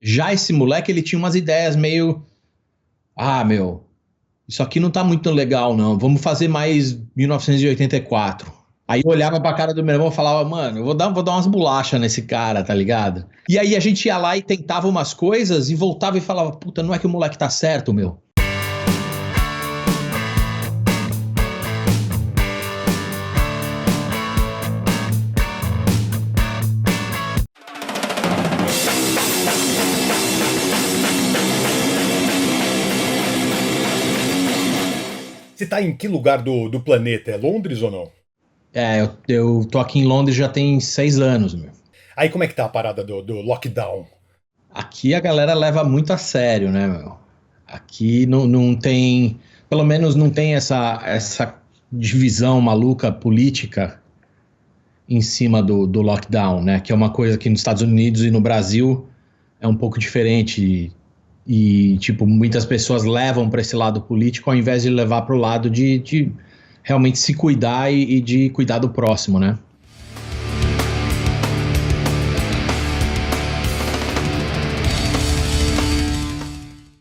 Já esse moleque, ele tinha umas ideias meio... Ah, meu, isso aqui não tá muito legal, não. Vamos fazer mais 1984. Aí eu olhava pra cara do meu irmão e falava, mano, vou dar umas bolachas nesse cara, tá ligado? E aí a gente ia lá e tentava umas coisas e voltava e falava, puta, não é que o moleque tá certo, meu. Você tá em que lugar do planeta? É Londres ou não? Eu tô aqui em Londres já tem 6 anos, meu. Aí como é que tá a parada do lockdown? Aqui a galera leva muito a sério, né, meu? Aqui não tem, pelo menos não tem essa divisão maluca política em cima do lockdown, né? Que é uma coisa que nos Estados Unidos e no Brasil é um pouco diferente tipo, muitas pessoas levam para esse lado político ao invés de levar para o lado de realmente se cuidar e de cuidar do próximo, né?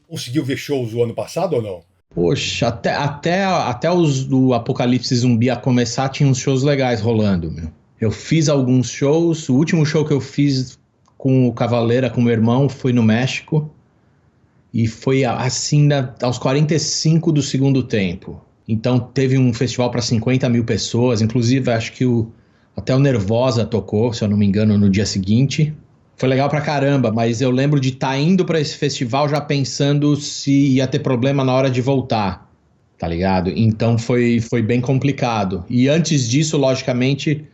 Conseguiu ver shows o ano passado ou não? Poxa, até os do Apocalipse Zumbi a começar, tinha uns shows legais rolando, meu. Eu fiz alguns shows, o último show que eu fiz com o Cavaleira, com o meu irmão, foi no México, e foi assim, aos 45 do segundo tempo. Então teve um festival para 50 mil pessoas, inclusive acho que até o Nervosa tocou, se eu não me engano, no dia seguinte. Foi legal pra caramba, mas eu lembro de estar indo pra esse festival já pensando se ia ter problema na hora de voltar, tá ligado? Então foi bem complicado. E antes disso, logicamente,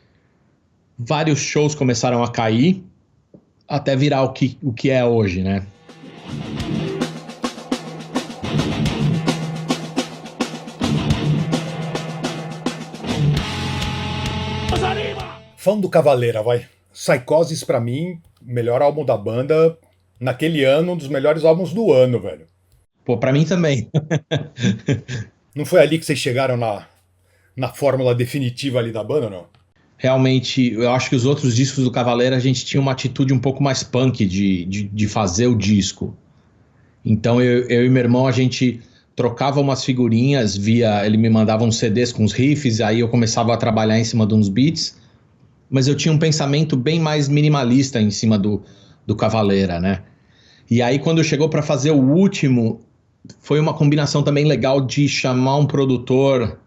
vários shows começaram a cair até virar o que é hoje, né? Fã do Cavaleira, vai. Psychosis pra mim, melhor álbum da banda. Naquele ano, um dos melhores álbuns do ano, velho. Pô, pra mim também. Não foi ali que vocês chegaram na fórmula definitiva ali da banda, não? Realmente, eu acho que os outros discos do Cavaleiro a gente tinha uma atitude um pouco mais punk de fazer o disco. Então eu e meu irmão, a gente trocava umas figurinhas ele me mandava uns CDs com os riffs, aí eu começava a trabalhar em cima de uns beats, mas eu tinha um pensamento bem mais minimalista em cima do Cavaleira, né? E aí quando chegou para fazer o último, foi uma combinação também legal de chamar um produtor,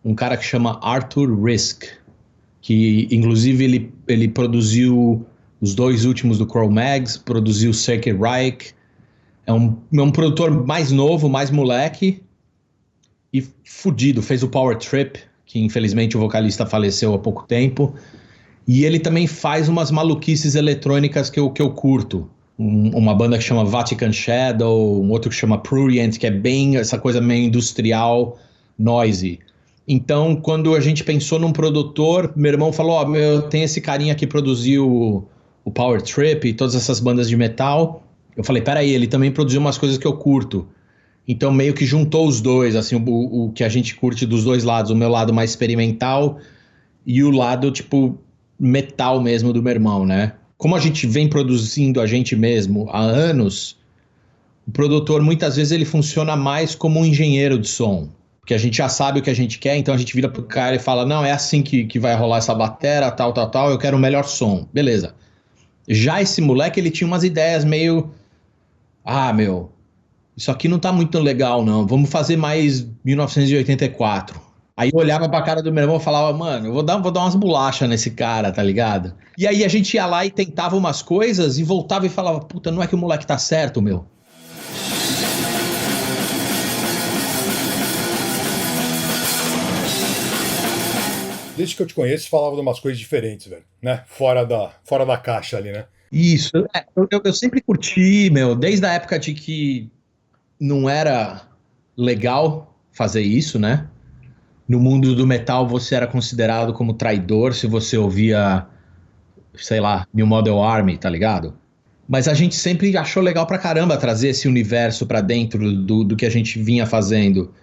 um cara que chama Arthur Risk, que inclusive ele produziu os dois últimos do Cro-Mags, produziu Sacred Reich. É um produtor mais novo, mais moleque e fudido. Fez o Power Trip, que infelizmente o vocalista faleceu há pouco tempo. E ele também faz umas maluquices eletrônicas que eu curto. Uma banda que chama Vatican Shadow, um outro que chama Prurient, que é bem essa coisa meio industrial, noisy. Então, quando a gente pensou num produtor, meu irmão falou, ó, tem esse carinha que produziu o Power Trip e todas essas bandas de metal. Eu falei, peraí, ele também produziu umas coisas que eu curto. Então meio que juntou os dois, assim, o que a gente curte dos dois lados, o meu lado mais experimental e o lado, tipo, metal mesmo do meu irmão, né? Como a gente vem produzindo a gente mesmo há anos, o produtor muitas vezes ele funciona mais como um engenheiro de som. Porque a gente já sabe o que a gente quer, então a gente vira pro cara e fala, não, é assim que vai rolar essa batera, tal, tal, tal, eu quero o melhor som. Beleza. Já esse moleque, ele tinha umas ideias meio... Ah, meu, isso aqui não tá muito legal, não. Vamos fazer mais 1984. Aí eu olhava pra cara do meu irmão e falava, mano, vou dar umas bolachas nesse cara, tá ligado? E aí a gente ia lá e tentava umas coisas e voltava e falava, puta, não é que o moleque tá certo, meu. Desde que eu te conheço, você falava de umas coisas diferentes, velho, né? Fora da caixa ali, né? Isso, eu sempre curti, meu, desde a época de que não era legal fazer isso, né? No mundo do metal você era considerado como traidor se você ouvia, sei lá, New Model Army, tá ligado? Mas a gente sempre achou legal pra caramba trazer esse universo pra dentro do que a gente vinha fazendo.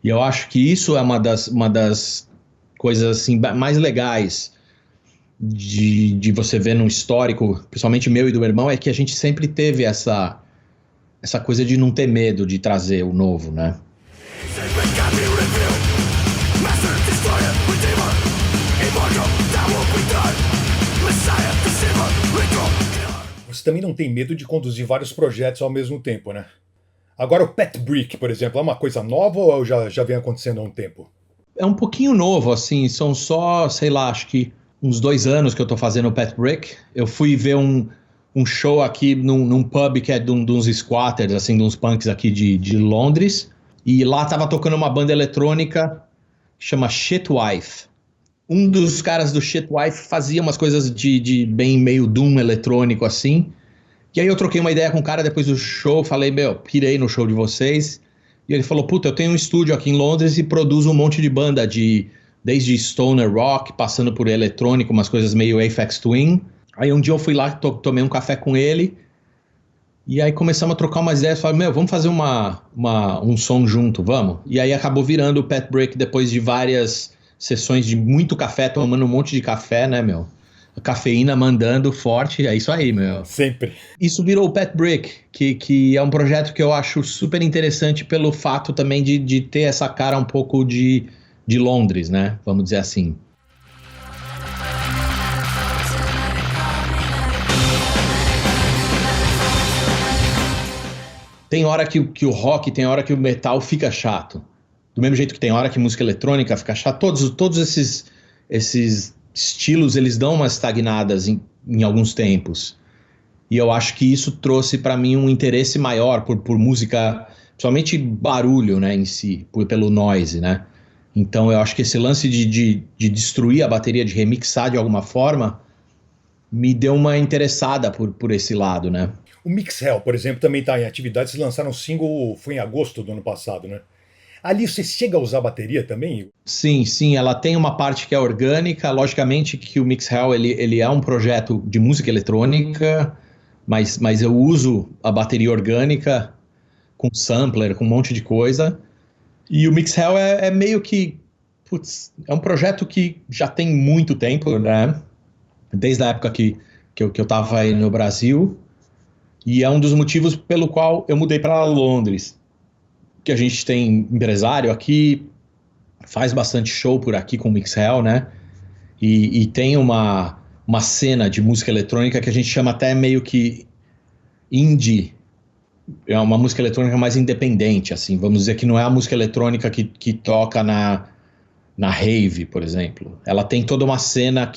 E eu acho que isso é uma das coisas assim mais legais. de você ver no histórico, principalmente meu e do meu irmão, é que a gente sempre teve essa coisa de não ter medo de trazer o novo, né? Você também não tem medo de conduzir vários projetos ao mesmo tempo, né? Agora o Pet Brick, por exemplo, é uma coisa nova ou já vem acontecendo há um tempo? É um pouquinho novo, assim, são só, sei lá, acho que uns 2 anos que eu tô fazendo o Pet Brick. Eu fui ver um show aqui num pub que é de uns squatters, assim, de uns punks aqui de Londres. E lá tava tocando uma banda eletrônica que chama Shitwife. Um dos caras do Shitwife fazia umas coisas de bem meio doom eletrônico, assim. E aí eu troquei uma ideia com o cara depois do show, falei, pirei no show de vocês. E ele falou, puta, eu tenho um estúdio aqui em Londres e produzo um monte de banda, desde stoner rock, passando por eletrônico, umas coisas meio Aphex Twin. Aí um dia eu fui lá, tomei um café com ele, e aí começamos a trocar umas ideias, falei, vamos fazer um som junto, vamos? E aí acabou virando o Pet Brick depois de várias sessões de muito café, tomando um monte de café, né, meu? A cafeína mandando forte, é isso aí, meu. Sempre. Isso virou o Pet Brick, que é um projeto que eu acho super interessante pelo fato também de ter essa cara um pouco de Londres, né? Vamos dizer assim. Tem hora que o rock, tem hora que o metal fica chato. Do mesmo jeito que tem hora que música eletrônica fica chata. Todos esses estilos, eles dão umas estagnadas em alguns tempos. E eu acho que isso trouxe para mim um interesse maior por música, principalmente barulho, né, em si, pelo noise, né? Então eu acho que esse lance de destruir a bateria, de remixar de alguma forma, me deu uma interessada por esse lado, né? O Mix Hell, por exemplo, também está em atividade. Vocês lançaram um single, foi em agosto do ano passado, né? Ali você chega a usar bateria também? Sim, ela tem uma parte que é orgânica. Logicamente que o Mix Hell ele é um projeto de música eletrônica, mas eu uso a bateria orgânica com sampler, com um monte de coisa. E o Mix Hell é meio que... Putz, é um projeto que já tem muito tempo, né? Desde a época que eu tava aí no Brasil. E é um dos motivos pelo qual eu mudei para Londres. Que a gente tem empresário aqui, faz bastante show por aqui com o Mix Hell, né? E tem uma cena de música eletrônica que a gente chama até meio que indie. É uma música eletrônica mais independente, assim. Vamos dizer que não é a música eletrônica que toca na rave, por exemplo. Ela tem toda uma cena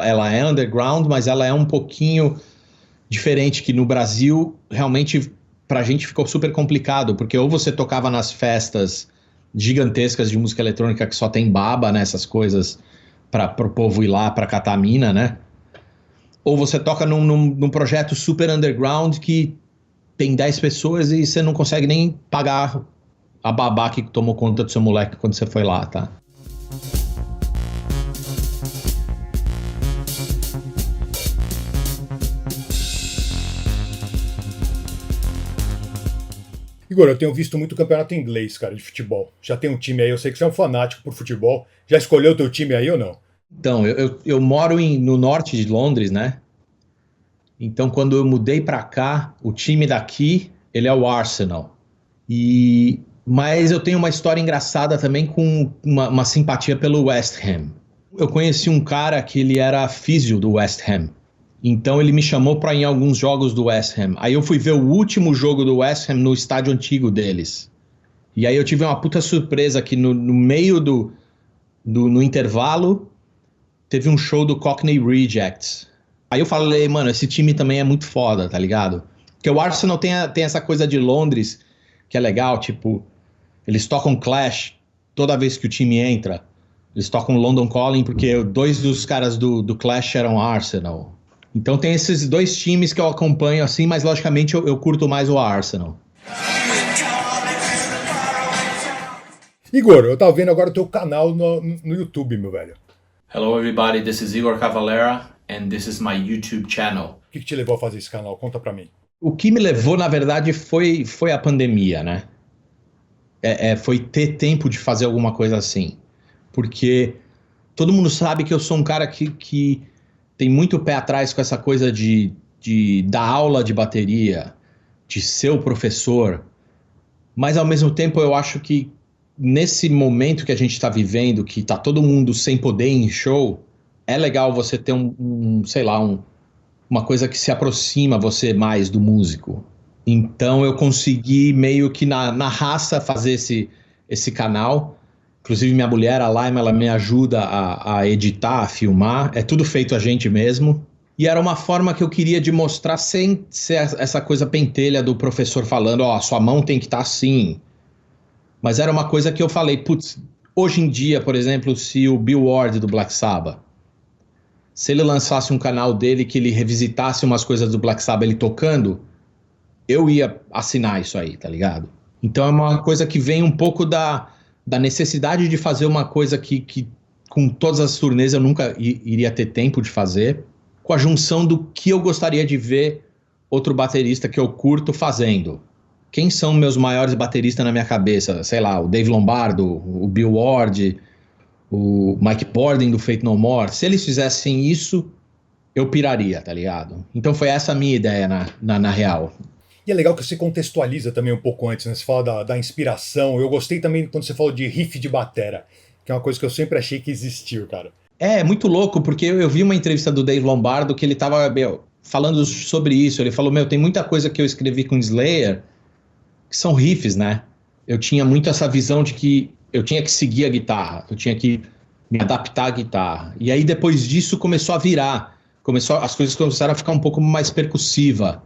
ela é underground, mas ela é um pouquinho diferente, que no Brasil realmente pra gente ficou super complicado, porque ou você tocava nas festas gigantescas de música eletrônica que só tem baba, né, essas coisas pro povo ir lá pra catar mina, né? Ou você toca num projeto super underground que tem 10 pessoas e você não consegue nem pagar a babá que tomou conta do seu moleque quando você foi lá, tá? Igor, eu tenho visto muito campeonato inglês, cara, de futebol. Já tem um time aí, eu sei que você é um fanático por futebol. Já escolheu o teu time aí ou não? Então, eu moro no norte de Londres, né? Então, quando eu mudei pra cá, o time daqui, ele é o Arsenal. Mas eu tenho uma história engraçada também com uma simpatia pelo West Ham. Eu conheci um cara que ele era físio do West Ham. Então ele me chamou para ir em alguns jogos do West Ham. Aí eu fui ver o último jogo do West Ham no estádio antigo deles. E aí eu tive uma puta surpresa que no meio no intervalo teve um show do Cockney Rejects. Aí eu falei, mano, esse time também é muito foda, tá ligado? Porque o Arsenal tem essa coisa de Londres que é legal, tipo, eles tocam Clash toda vez que o time entra. Eles tocam London Calling porque 2 dos caras do Clash eram Arsenal. Então tem esses 2 times que eu acompanho assim, mas logicamente eu curto mais o Arsenal. Igor, eu tava vendo agora o teu canal no YouTube, meu velho. Hello everybody, this is Igor Cavalera and this is my YouTube channel. O que te levou a fazer esse canal? Conta pra mim. O que me levou, na verdade, foi a pandemia, né? Foi ter tempo de fazer alguma coisa assim. Porque todo mundo sabe que eu sou um cara que tem muito pé atrás com essa coisa de dar aula de bateria, de ser o professor, mas ao mesmo tempo eu acho que nesse momento que a gente está vivendo, que tá todo mundo sem poder ir em show, é legal você ter uma coisa que se aproxima você mais do músico. Então eu consegui meio que na raça fazer esse canal. Inclusive minha mulher, a Laima, ela me ajuda a editar, a filmar. É tudo feito a gente mesmo. E era uma forma que eu queria de mostrar sem ser essa coisa pentelha do professor falando, ó, sua mão tem que estar assim. Mas era uma coisa que eu falei, putz, hoje em dia, por exemplo, se o Bill Ward do Black Sabbath, se ele lançasse um canal dele que ele revisitasse umas coisas do Black Sabbath ele tocando, eu ia assinar isso aí, tá ligado? Então é uma coisa que vem um pouco da necessidade de fazer uma coisa que com todas as turnês eu nunca iria ter tempo de fazer, com a junção do que eu gostaria de ver outro baterista que eu curto fazendo. Quem são meus maiores bateristas na minha cabeça? Sei lá, o Dave Lombardo, o Bill Ward, o Mike Bordin do Faith No More. Se eles fizessem isso, eu piraria, tá ligado? Então foi essa a minha ideia na real. E é legal que você contextualiza também um pouco antes, né? Você fala da inspiração. Eu gostei também quando você falou de riff de batera, que é uma coisa que eu sempre achei que existiu, cara. É muito louco, porque eu vi uma entrevista do Dave Lombardo que ele tava falando sobre isso. Ele falou, tem muita coisa que eu escrevi com Slayer que são riffs, né? Eu tinha muito essa visão de que eu tinha que seguir a guitarra, eu tinha que me adaptar à guitarra. E aí depois disso começou a virar, as coisas começaram a ficar um pouco mais percussiva.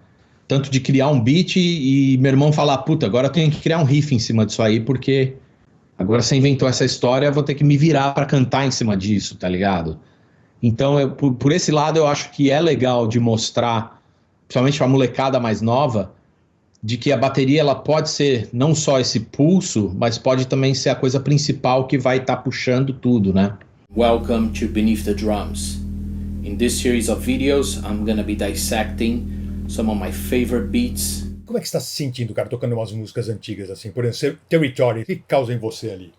Tanto de criar um beat e meu irmão falar, puta, agora eu tenho que criar um riff em cima disso aí, porque agora você inventou essa história, eu vou ter que me virar pra cantar em cima disso, tá ligado? Então, por esse lado, eu acho que é legal de mostrar, principalmente pra molecada mais nova, de que a bateria ela pode ser não só esse pulso, mas pode também ser a coisa principal que vai estar puxando tudo, né? Welcome to Beneath the Drums. In this series of videos, I'm gonna be dissecting some of my favorite beats. Como é que você está se sentindo, cara, tocando umas músicas antigas assim? Por exemplo, Territory, o que causa em você ali?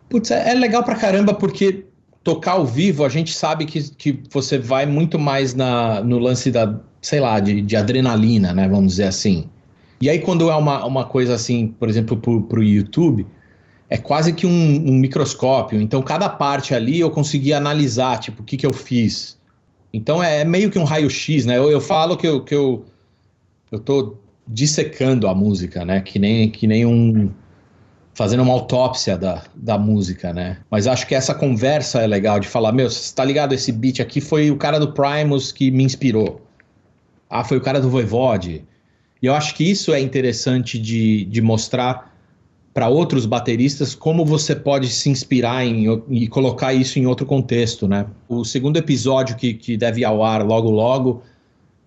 Putz, é legal pra caramba porque tocar ao vivo a gente sabe que você vai muito mais no lance da, sei lá, de adrenalina, né, vamos dizer assim. E aí quando é uma coisa assim, por exemplo, pro YouTube, é quase que um microscópio. Então cada parte ali eu conseguia analisar, tipo, o que eu fiz. Então é meio que um raio-x, né? Eu falo que eu tô dissecando a música, né? Que nem fazendo uma autópsia da música, né? Mas acho que essa conversa é legal de falar, você tá ligado? Esse beat aqui foi o cara do Primus que me inspirou. Ah, foi o cara do Voivode. E eu acho que isso é interessante de mostrar para outros bateristas como você pode se inspirar e colocar isso em outro contexto, né? O segundo episódio que deve ir ao ar logo,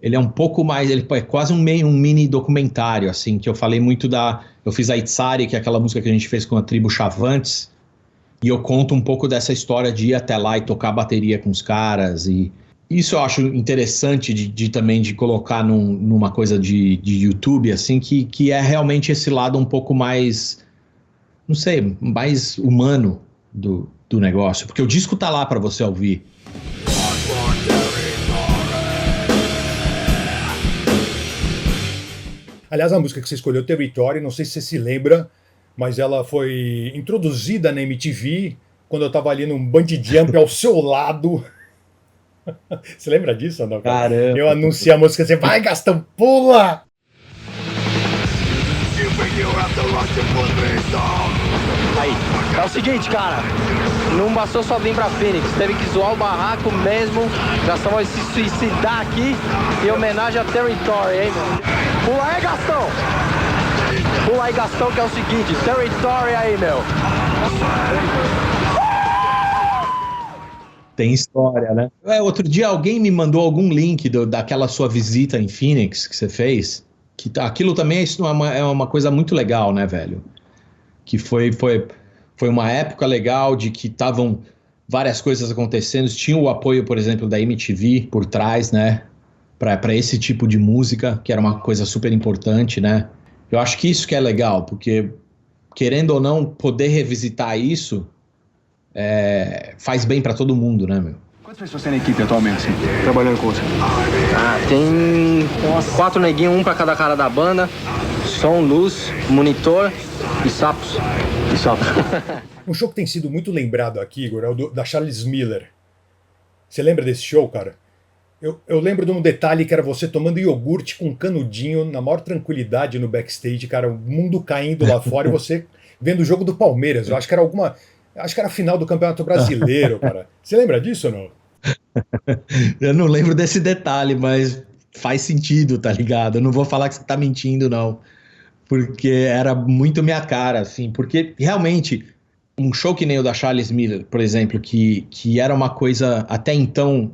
ele é um pouco mais, ele é quase um mini documentário, assim, que eu falei muito eu fiz a Itzari, que é aquela música que a gente fez com a tribo Chavantes, e eu conto um pouco dessa história de ir até lá e tocar bateria com os caras, e isso eu acho interessante também de colocar numa coisa de YouTube, assim, que é realmente esse lado um pouco mais, não sei, mais humano do negócio, porque o disco tá lá para você ouvir. Aliás, a música que você escolheu, Territory, não sei se você se lembra, mas ela foi introduzida na MTV quando eu tava ali num bungee jump ao seu lado. Você lembra disso ou não? Caramba. Eu anunciei a música, você vai, Gastão, pula! Aí, é o seguinte, cara, não bastou só vir pra Phoenix, teve que zoar o barraco mesmo. Gastão vai se suicidar aqui em homenagem a Territory, hein, meu? Pula aí, Gastão! Pula aí, Gastão, que é o seguinte, Territory aí, meu! Tem história, né? Outro dia alguém me mandou algum link daquela sua visita em Phoenix que você fez, que aquilo também é uma coisa muito legal, né, velho? Que foi uma época legal de que estavam várias coisas acontecendo, tinha o apoio, por exemplo, da MTV por trás, né, para esse tipo de música, que era uma coisa super importante, né? Eu acho que isso que é legal, porque, querendo ou não, poder revisitar isso faz bem para todo mundo, né, meu? Quantas pessoas tem na equipe atualmente, sim, trabalhando com você? Tem 4 neguinhos, um pra cada cara da banda. Som, luz, monitor e sapos. E sapos. Um show que tem sido muito lembrado aqui, Igor, é o da Charles Miller. Você lembra desse show, cara? Eu lembro de um detalhe que era você tomando iogurte com canudinho na maior tranquilidade no backstage, cara, o mundo caindo lá fora e você vendo o jogo do Palmeiras. Eu acho que era a final do Campeonato Brasileiro, cara. Você lembra disso ou não? Eu não lembro desse detalhe, mas faz sentido, tá ligado? Eu não vou falar que você tá mentindo, não. Porque era muito minha cara, assim. Porque, realmente, um show que nem o da Charles Miller, por exemplo, que era uma coisa, até então,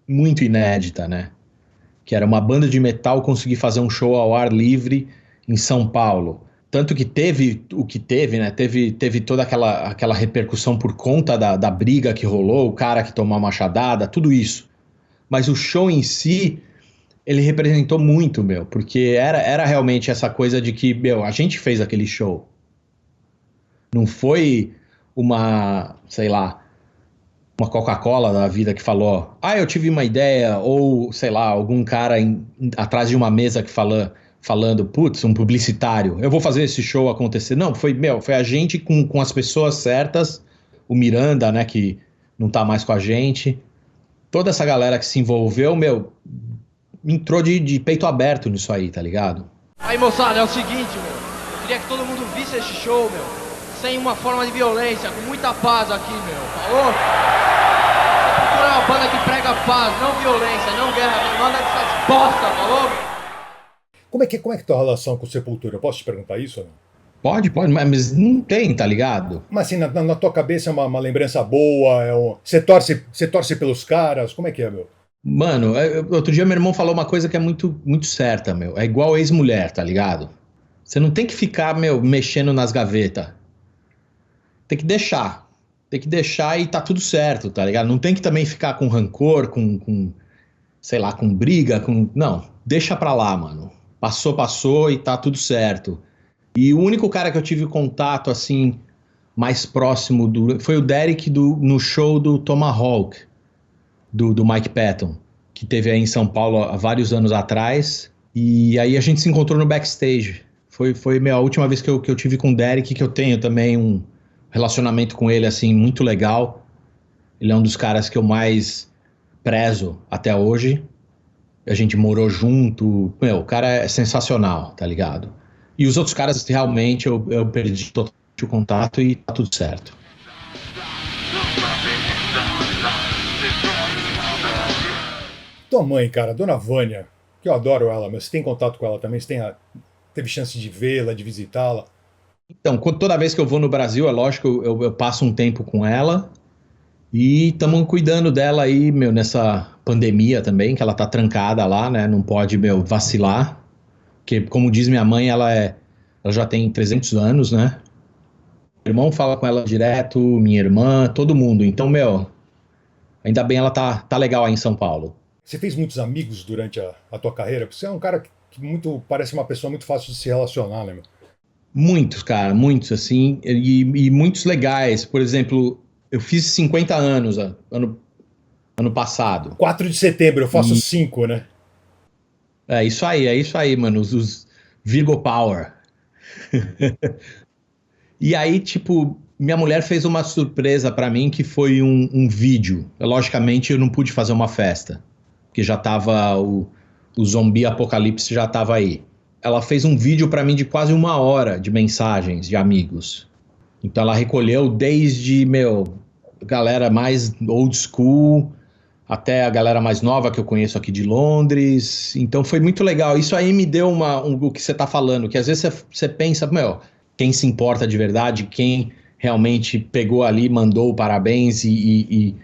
muito inédita, né? Que era uma banda de metal conseguir fazer um show ao ar livre em São Paulo. Tanto que teve o que teve, né? Teve toda aquela repercussão por conta da briga que rolou, o cara que tomou a machadada, tudo isso. Mas o show em si, ele representou muito, meu, porque era realmente essa coisa de que, meu, a gente fez aquele show. Não foi uma, sei lá, uma Coca-Cola da vida que falou, eu tive uma ideia, ou, sei lá, algum cara atrás de uma mesa que falando, putz, um publicitário, eu vou fazer esse show acontecer. Não, foi a gente com as pessoas certas, o Miranda, né, que não tá mais com a gente, toda essa galera que se envolveu, meu, entrou de peito aberto nisso aí, tá ligado? Aí, moçada, é o seguinte, meu, eu queria que todo mundo visse esse show, meu, sem uma forma de violência, com muita paz aqui, meu, falou? Procura uma banda que prega paz, não violência, não guerra, nada dessas bosta, falou? Como é que é tua relação com Sepultura? Eu posso te perguntar isso ou não? Pode, mas não tem, tá ligado? Mas assim, na tua cabeça é uma lembrança boa? Você torce pelos caras? Como é que é, meu? Mano, outro dia meu irmão falou uma coisa que é muito, muito certa, meu. É igual ex-mulher, tá ligado? Você não tem que ficar, meu, mexendo nas gavetas. Tem que deixar. Tem que deixar e tá tudo certo, tá ligado? Não tem que também ficar com rancor, sei lá, com briga, Não, deixa pra lá, mano. Passou e tá tudo certo. E o único cara que eu tive contato, assim, mais próximo foi o Derek no show do Tomahawk, do Mike Patton, que teve aí em São Paulo há vários anos atrás. E aí a gente se encontrou no backstage. Foi a última vez que eu tive com o Derek, que eu tenho também um relacionamento com ele, assim, muito legal. Ele é um dos caras que eu mais prezo até hoje. A gente morou junto. Meu, o cara é sensacional, tá ligado? E os outros caras, realmente, eu perdi totalmente o contato e tá tudo certo. Tua mãe, cara, Dona Vânia, que eu adoro ela, mas você tem contato com ela também? Você teve chance de vê-la, de visitá-la? Então, toda vez que eu vou no Brasil, é lógico, eu passo um tempo com ela. E estamos cuidando dela aí, meu, nessa pandemia também, que ela tá trancada lá, né? Não pode, meu, vacilar. Porque, como diz minha mãe, ela já tem 300 anos, né? Meu irmão fala com ela direto, minha irmã, todo mundo. Então, meu, ainda bem ela tá legal aí em São Paulo. Você fez muitos amigos durante a tua carreira? Você é um cara que parece uma pessoa muito fácil de se relacionar, né, meu? Muitos, cara, muitos, assim, e muitos legais. Por exemplo, eu fiz 50 anos ano passado. 4 de setembro, eu faço 5, né? É isso aí, mano, os Virgo Power. E aí, tipo, minha mulher fez uma surpresa pra mim, que foi um vídeo. Logicamente, eu não pude fazer uma festa, porque já tava, o zumbi apocalipse já tava aí. Ela fez um vídeo pra mim de quase 1 hora de mensagens de amigos. Então ela recolheu desde, galera mais old school, até a galera mais nova que eu conheço aqui de Londres. Então foi muito legal. Isso aí me deu o que você tá falando, que às vezes você pensa, quem se importa de verdade, quem realmente pegou ali, mandou o parabéns e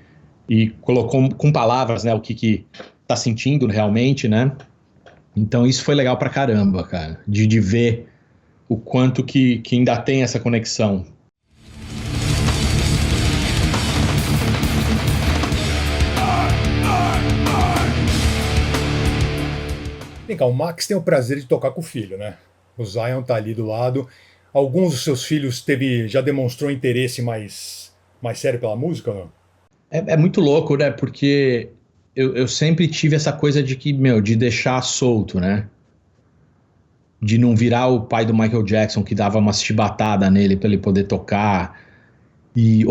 colocou com palavras, né, o que tá sentindo realmente, né? Então isso foi legal pra caramba, cara, de ver o quanto que ainda tem essa conexão. Vem cá, o Max tem o prazer de tocar com o filho, né? O Zion tá ali do lado. Alguns dos seus filhos já demonstrou interesse mais sério pela música ou não? É muito louco, né? Porque eu sempre tive essa coisa de que, meu, de deixar solto, né? De não virar o pai do Michael Jackson que dava uma chibatada nele para ele poder tocar, de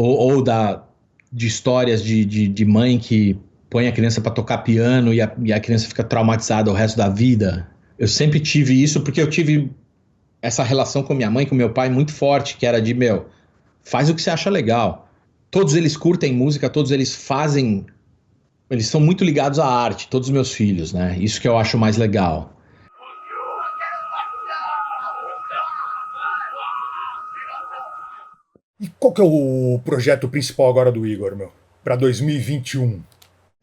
histórias de mãe que põe a criança para tocar piano e a criança fica traumatizada o resto da vida. Eu sempre tive isso porque eu tive essa relação com minha mãe, com meu pai muito forte, que era de, meu, faz o que você acha legal. Todos eles curtem música, todos eles fazem, eles são muito ligados à arte, todos os meus filhos, né? Isso que eu acho mais legal. E qual que é o projeto principal agora do Igor, meu? Para 2021?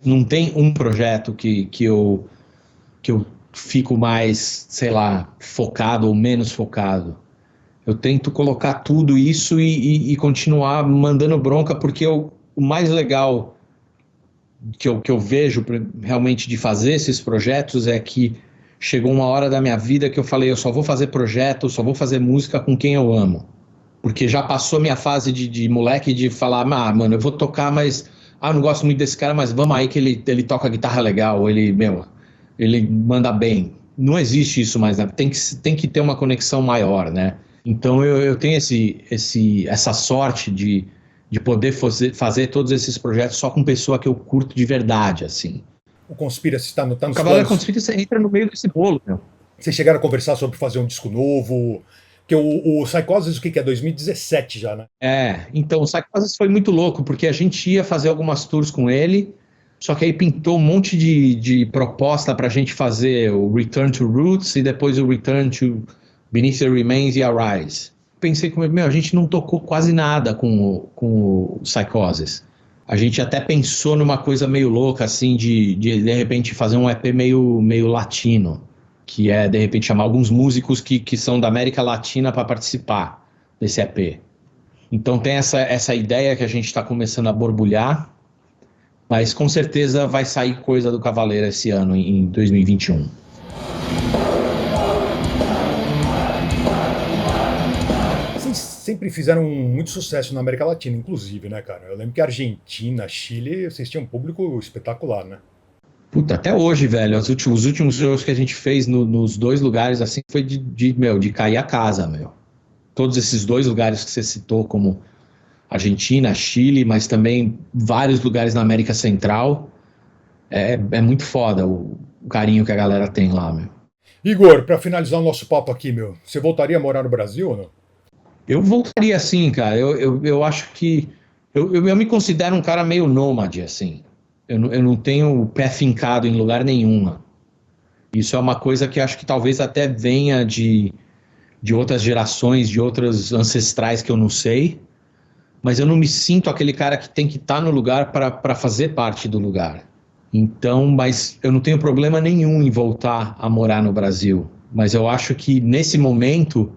Não tem um projeto que eu fico mais, sei lá, focado ou menos focado. Eu tento colocar tudo isso e continuar mandando bronca, porque o mais legal que eu vejo realmente de fazer esses projetos é que chegou uma hora da minha vida que eu falei, eu só vou fazer projeto, só vou fazer música com quem eu amo. Porque já passou minha fase de moleque de falar, mano, eu vou tocar, mas eu não gosto muito desse cara, mas vamos aí que ele toca guitarra legal, ele manda bem. Não existe isso mais, né? Tem que ter uma conexão maior, né? Então eu tenho essa sorte de poder fazer todos esses projetos só com pessoa que eu curto de verdade, assim. O Conspiracy está no O Cavaleiro Conspiracy entra no meio desse bolo, meu. Vocês chegaram a conversar sobre fazer um disco novo? Porque o Psychosis, o que é? 2017 já, né? Então o Psychosis foi muito louco, porque a gente ia fazer algumas tours com ele, só que aí pintou um monte de proposta pra gente fazer o Return to Roots e depois o Return to Beneath the Remains e Arise. Pensei comigo, a gente não tocou quase nada com o Psychosis. A gente até pensou numa coisa meio louca, assim, de repente fazer um EP meio latino, que é, de repente, chamar alguns músicos que são da América Latina para participar desse EP. Então tem essa ideia que a gente está começando a borbulhar, mas com certeza vai sair coisa do Cavaleiro esse ano, em 2021. Vocês sempre fizeram muito sucesso na América Latina, inclusive, né, cara? Eu lembro que Argentina, Chile, vocês tinham um público espetacular, né? Puta, até hoje, velho, os últimos shows que a gente fez nos dois lugares, assim, foi de cair a casa, meu. Todos esses dois lugares que você citou, como Argentina, Chile, mas também vários lugares na América Central, é muito foda o carinho que a galera tem lá, meu. Igor, para finalizar o nosso papo aqui, meu, você voltaria a morar no Brasil ou não? Eu voltaria sim, cara. Eu acho que... Eu me considero um cara meio nômade, assim. Eu não tenho o pé fincado em lugar nenhum. Isso é uma coisa que acho que talvez até venha de outras gerações, de outros ancestrais que eu não sei, mas eu não me sinto aquele cara que tem que estar no lugar para fazer parte do lugar. Então, mas eu não tenho problema nenhum em voltar a morar no Brasil. Mas eu acho que nesse momento,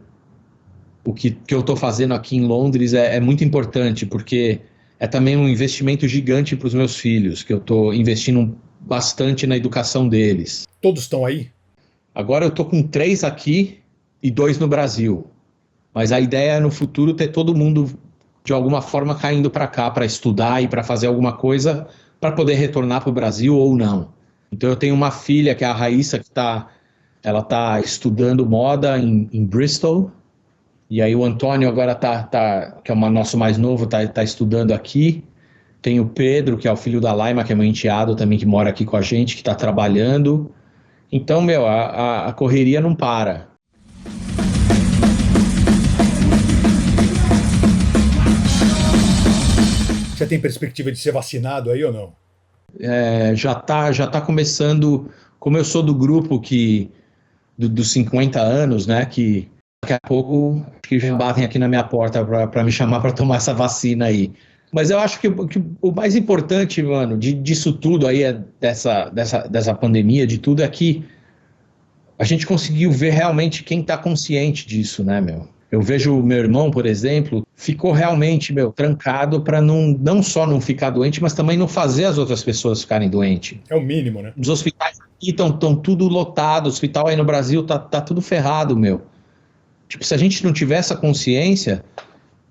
o que eu estou fazendo aqui em Londres é muito importante, porque é também um investimento gigante para os meus filhos, que eu estou investindo bastante na educação deles. Todos estão aí? Agora eu estou com 3 aqui e 2 no Brasil. Mas a ideia é no futuro ter todo mundo, de alguma forma, caindo para cá para estudar e para fazer alguma coisa para poder retornar para o Brasil ou não. Então eu tenho uma filha, que é a Raíssa, que ela tá estudando moda em Bristol. E aí o Antônio agora que é o nosso mais novo, tá estudando aqui. Tem o Pedro, que é o filho da Laima, que é meu enteado também, que mora aqui com a gente, que está trabalhando. Então, meu, a correria não para. Você tem perspectiva de ser vacinado aí ou não? Já tá começando, como eu sou do grupo dos 50 anos, né, que daqui a pouco que já batem aqui na minha porta para me chamar para tomar essa vacina aí. Mas eu acho que o mais importante, mano, disso tudo aí, dessa pandemia, de tudo, é que a gente conseguiu ver realmente quem tá consciente disso, né, meu? Eu vejo o meu irmão, por exemplo, ficou realmente, trancado para não só não ficar doente, mas também não fazer as outras pessoas ficarem doentes. É o mínimo, né? Os hospitais aqui estão tudo lotados, o hospital aí no Brasil tá tudo ferrado, meu. Tipo, se a gente não tiver essa consciência,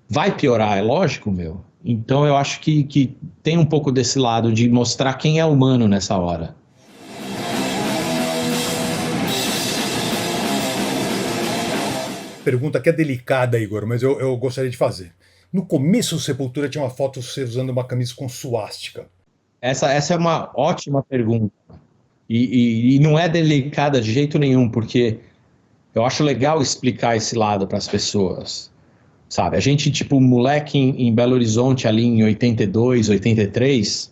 vai piorar, é lógico, meu. Então eu acho que tem um pouco desse lado de mostrar quem é humano nessa hora. Pergunta que é delicada, Igor, mas eu gostaria de fazer. No começo do Sepultura tinha uma foto você usando uma camisa com suástica. Essa é uma ótima pergunta. E não é delicada de jeito nenhum, porque eu acho legal explicar esse lado para as pessoas. Sabe, a gente, tipo, moleque em Belo Horizonte ali em 82, 83,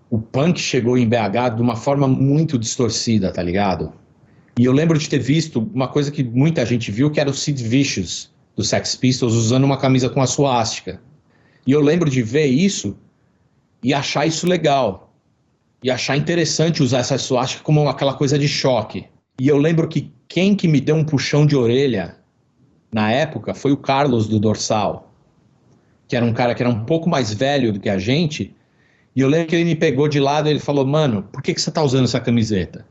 o punk chegou em BH de uma forma muito distorcida, tá ligado? E eu lembro de ter visto uma coisa que muita gente viu, que era o Sid Vicious, do Sex Pistols, usando uma camisa com a suástica. E eu lembro de ver isso e achar isso legal. E achar interessante usar essa suástica como aquela coisa de choque. E eu lembro que quem que me deu um puxão de orelha na época foi o Carlos do Dorsal, que era um cara que era um pouco mais velho do que a gente, e eu lembro que ele me pegou de lado e ele falou, mano, por que você tá usando essa camiseta?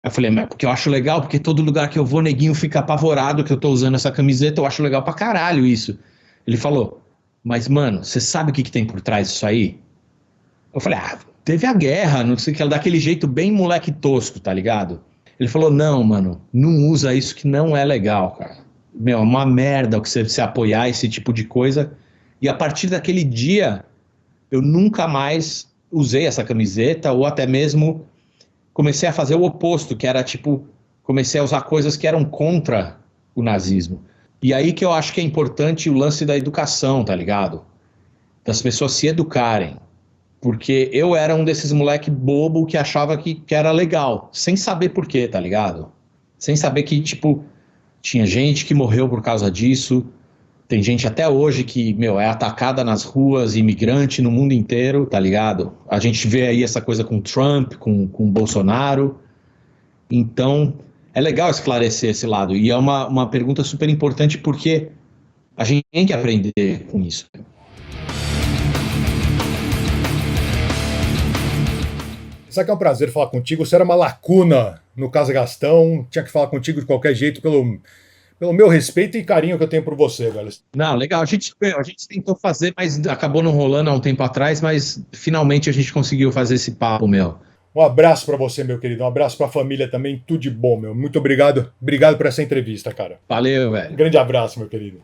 Eu falei, mas porque eu acho legal, porque todo lugar que eu vou, neguinho fica apavorado que eu tô usando essa camiseta, eu acho legal pra caralho isso. Ele falou, mas mano, você sabe o que tem por trás disso aí? Eu falei, teve a guerra, não sei o que, daquele jeito bem moleque tosco, tá ligado? Ele falou, não, mano, não usa isso que não é legal, cara. Meu, é uma merda que você apoiar esse tipo de coisa. E a partir daquele dia, eu nunca mais usei essa camiseta, ou até mesmo comecei a fazer o oposto, que era tipo, comecei a usar coisas que eram contra o nazismo. E aí que eu acho que é importante o lance da educação, tá ligado? Das pessoas se educarem. Porque eu era um desses moleque bobo que achava que era legal, sem saber por quê, tá ligado? Sem saber que, tipo, tinha gente que morreu por causa disso, tem gente até hoje que, meu, é atacada nas ruas, imigrante no mundo inteiro, tá ligado? A gente vê aí essa coisa com Trump, com Bolsonaro. Então, é legal esclarecer esse lado. E é uma pergunta super importante porque a gente tem que aprender com isso. Sabe que é um prazer falar contigo. Você era uma lacuna no Casa Gastão. Tinha que falar contigo de qualquer jeito, pelo meu respeito e carinho que eu tenho por você, velho. Não, legal. A gente tentou fazer, mas acabou não rolando há um tempo atrás, mas finalmente a gente conseguiu fazer esse papo, meu. Um abraço pra você, meu querido. Um abraço pra família também. Tudo de bom, meu. Muito obrigado. Obrigado por essa entrevista, cara. Valeu, velho. Um grande abraço, meu querido.